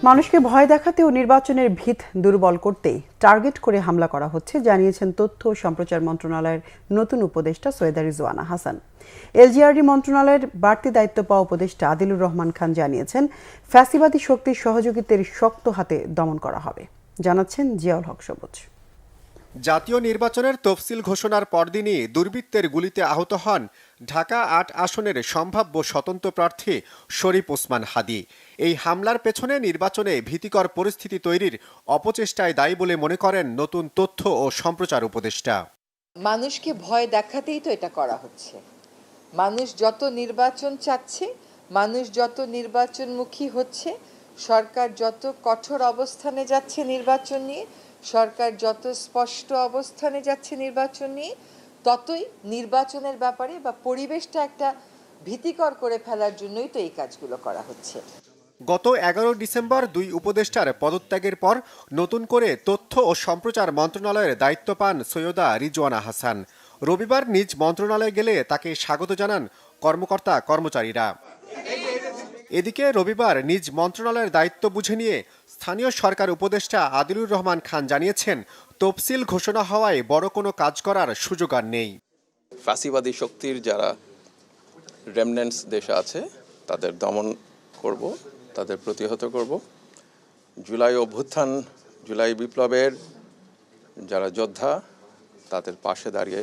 মানুষকে ভয় দেখাতে ও নির্বাচনের ভিত দুর্বল করতেই টার্গেট করে হামলা করা হচ্ছে জানিয়েছেন তথ্য ও সম্প্রচার মন্ত্রণালয়ের নতুন উপদেষ্টা সৈয়দা রিজওয়ানা হাসান। এলজিআরডি মন্ত্রণালয়ের বাড়তি দায়িত্ব পাওয়া উপদেষ্টা আদিলুর রহমান খান জানিয়েছেন, ফ্যাসিবাদী শক্তির সহযোগিতার শক্ত হাতে দমন করা হবে। জানাচ্ছেন জিয়াউল হক সবুজ। জাতীয় নির্বাচনের তফসিল ঘোষণার পরদিনই দুর্বৃত্তের গুলিতে আহত হন ঢাকা ৮ আসনের সম্ভাব্য স্বতন্ত্র প্রার্থী শরীফ ওসমান হাদী। এই হামলার পেছনে নির্বাচনে ভীতিকর পরিস্থিতি তৈরির অপচেষ্টায় দায়ী বলে মনে করেন নতুন তথ্য ও সম্প্রচার উপদেষ্টা। মানুষকে ভয় দেখাতেই তো এটা করা হচ্ছে। মানুষ যত নির্বাচন চাচ্ছে, মানুষ যত নির্বাচনমুখী হচ্ছে, সরকার যত কঠোর অবস্থানে যাচ্ছে নির্বাচন নিয়ে, সরকার যত স্পষ্ট অবস্থানে যাচ্ছে নির্বাচন নিয়ে, ততই নির্বাচনের ব্যাপারে বা পরিবেশটা একটা ভীতিকর করে ফেলার জন্যই তো এই কাজগুলো করা হচ্ছে। গত ১১ ডিসেম্বর দুই উপদেষ্টার পদত্যাগের পর নতুন করে তথ্য ও সম্প্রচার মন্ত্রণালয়ের দায়িত্ব পান সৈয়দা রিজওয়ানা হাসান। রবিবার নিজ মন্ত্রণালয়ে গেলে তাকে স্বাগত জানান কর্মকর্তা কর্মচারীরা। এদিকে রবিবার নিজ মন্ত্রণালয়ের দায়িত্ব বুঝে নিয়ে স্থানীয় সরকার উপদেষ্টা আদিলুর রহমান খান জানিয়েছেন, তফসিল ঘোষণা হওয়ায় বড় কোনো কাজ করার সুযোগ আর নেই। ফ্যাসিবাদী শক্তির যারা রেমনেন্টস দেশে আছে তাদের দমন করব, তাদের প্রতিহত করব। জুলাই অভ্যুত্থান, জুলাই বিপ্লবের যারা যোদ্ধা তাদের পাশে দাঁড়িয়ে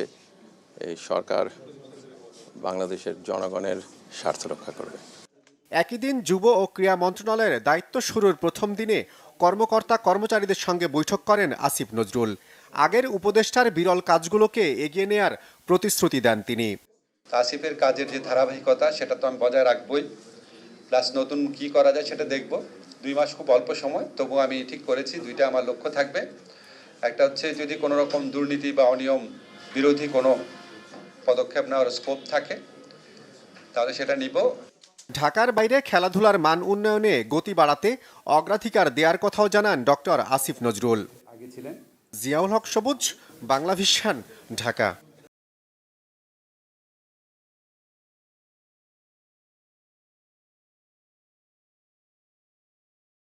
এই সরকার বাংলাদেশের জনগণের স্বার্থ রক্ষা করবে। একই দিন যুব ও ক্রীড়া মন্ত্রণালয়ের দায়িত্ব শুরুর প্রথম দিনে কর্মকর্তা কর্মচারীদের সঙ্গে বৈঠক করেন আসিফ নজরুল। আগের উপদেষ্টার বিরল কাজগুলোকে এগিয়ে নেয়ার প্রতিশ্রুতি দেন তিনি। আসিফের কাজের যে ধারাবাহিকতা সেটা তো আমি বজায় রাখবই, প্লাস নতুন কি করা যায় সেটা দেখব। 2 মাস খুব অল্প সময়, তবু আমি ঠিক করেছি দুইটা আমার লক্ষ্য থাকবে। একটা হচ্ছে যদি কোনো রকম দুর্নীতি বা অনিয়ম বিরোধী কোনো পদক্ষেপ নেওয়ার স্কোপ থাকে তাহলে সেটা নিব। ঢাকার বাইরে খেলাধুলার মান উন্নয়নে গতি বাড়াতে অগ্রাধিকার দেওয়ার কথাও জানান ডক্টর আসিফ নজরুল। জিয়াউল হক সবুজ, বাংলা ভিশন, ঢাকা।